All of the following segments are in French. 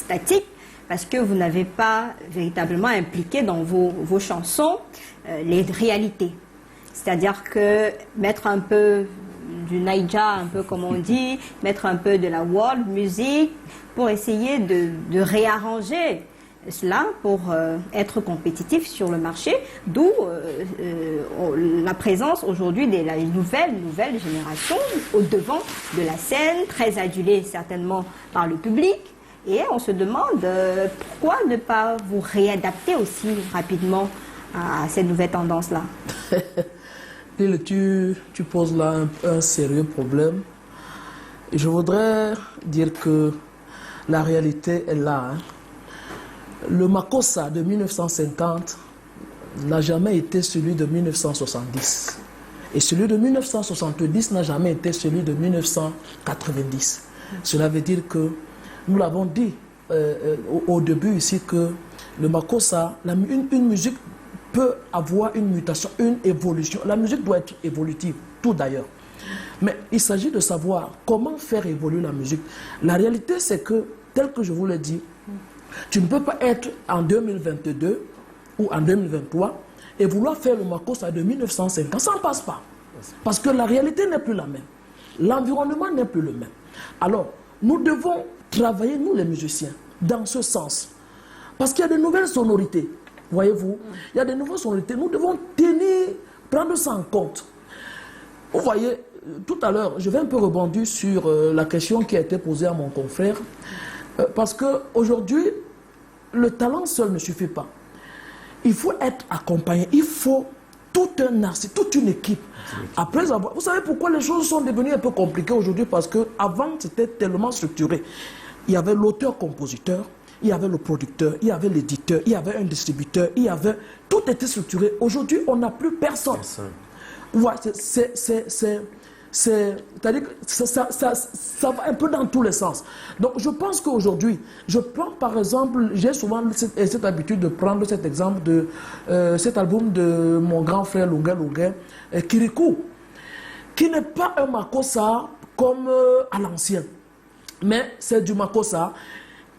statique parce que vous n'avez pas véritablement impliqué dans vos chansons les réalités. C'est-à-dire que mettre un peu du Naija, un peu comme on dit, mettre un peu de la world music pour essayer de réarranger cela pour être compétitif sur le marché, d'où la présence aujourd'hui de la nouvelle génération au devant de la scène, très adulée certainement par le public. Et on se demande pourquoi ne pas vous réadapter aussi rapidement à cette nouvelle tendance-là. Tu poses là un sérieux problème. Et je voudrais dire que la réalité est là. Le Makossa de 1950 n'a jamais été celui de 1970. Et celui de 1970 n'a jamais été celui de 1990. Cela veut dire que, nous l'avons dit au début ici, que le Makossa, une musique peut avoir une mutation, une évolution. La musique doit être évolutive, tout d'ailleurs. Mais il s'agit de savoir comment faire évoluer la musique. La réalité, c'est que, tel que je vous l'ai dit, tu ne peux pas être en 2022 ou en 2023 et vouloir faire le Makossa de 1950. Ça ne passe pas. Parce que la réalité n'est plus la même. L'environnement n'est plus le même. Alors, nous devons travailler, nous les musiciens, dans ce sens. Parce qu'il y a de nouvelles sonorités. Voyez-vous, il y a de nouvelles sonorités. Nous devons prendre ça en compte. Vous voyez, tout à l'heure, je vais un peu rebondir sur la question qui a été posée à mon confrère. Parce qu'aujourd'hui, le talent seul ne suffit pas. Il faut être accompagné. Il faut tout un artiste, toute une équipe. Après avoir... Vous savez pourquoi les choses sont devenues un peu compliquées aujourd'hui? Parce qu'avant, c'était tellement structuré. Il y avait l'auteur-compositeur, il y avait le producteur, il y avait l'éditeur, il y avait un distributeur, il y avait... Tout était structuré. Aujourd'hui, on n'a plus personne. Ouais, c'est-à-dire que ça va un peu dans tous les sens. Donc je pense qu'aujourd'hui, je prends par exemple, j'ai souvent cette habitude de prendre cet exemple de cet album de mon grand frère Lunga Lunga, Kirikou, qui n'est pas un Makossa comme à l'ancien, mais c'est du Makossa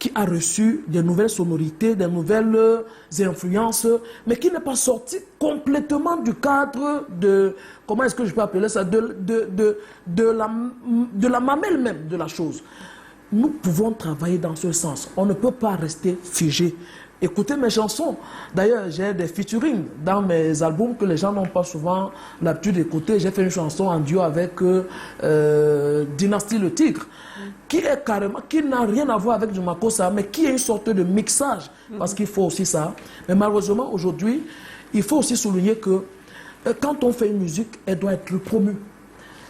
qui a reçu des nouvelles sonorités, des nouvelles influences, mais qui n'est pas sorti complètement du cadre de, comment est-ce que je peux appeler ça, de la mamelle même de la chose. Nous pouvons travailler dans ce sens. On ne peut pas rester figé. Écoutez mes chansons. D'ailleurs, j'ai des featuring dans mes albums que les gens n'ont pas souvent l'habitude d'écouter. J'ai fait une chanson en duo avec Dynastie le Tigre, qui est carrément, qui n'a rien à voir avec du Makossa, mais qui est une sorte de mixage, parce qu'il faut aussi ça. Mais malheureusement, aujourd'hui, il faut aussi souligner que quand on fait une musique, elle doit être promue.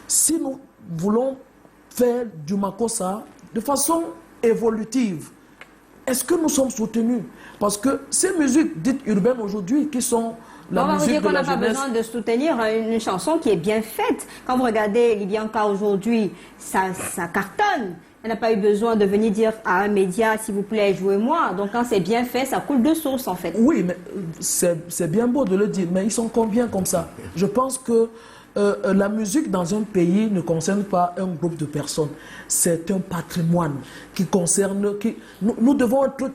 Si nous voulons faire du Makossa de façon évolutive, est-ce que nous sommes soutenus? Parce que ces musiques dites urbaines aujourd'hui, qui sont la musique de la jeunesse... On n'a pas besoin de soutenir une chanson qui est bien faite. Quand vous regardez Libyanka aujourd'hui, ça cartonne. Elle n'a pas eu besoin de venir dire à un média, s'il vous plaît, jouez-moi. Donc quand c'est bien fait, ça coule de source en fait. Oui, mais c'est bien beau de le dire, mais ils sont combien comme ça? Je pense que la musique dans un pays ne concerne pas un groupe de personnes. C'est un patrimoine qui concerne... Nous devons être...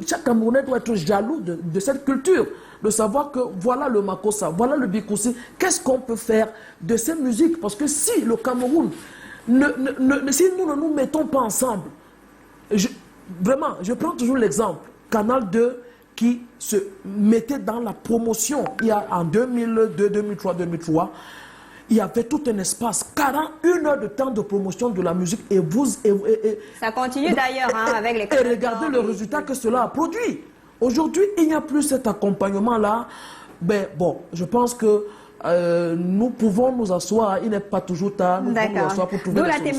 chaque Camerounais doit être jaloux de cette culture. De savoir que voilà le Makossa, voilà le Bikoussi. Qu'est-ce qu'on peut faire de ces musiques? Parce que si le Cameroun... si nous ne nous mettons pas ensemble... Vraiment, je prends toujours l'exemple. Canal 2 qui se mettait dans la promotion. Il y a en 2002, 2003, 2003... Il y avait tout un espace, 41 heures de temps de promotion de la musique et vous... ça continue d'ailleurs avec les... Et regardez le résultat que cela a produit. Aujourd'hui, il n'y a plus cet accompagnement-là. Ben, bon, je pense que nous pouvons nous asseoir, il n'est pas toujours tard, nous pouvons nous asseoir pour trouver des solutions.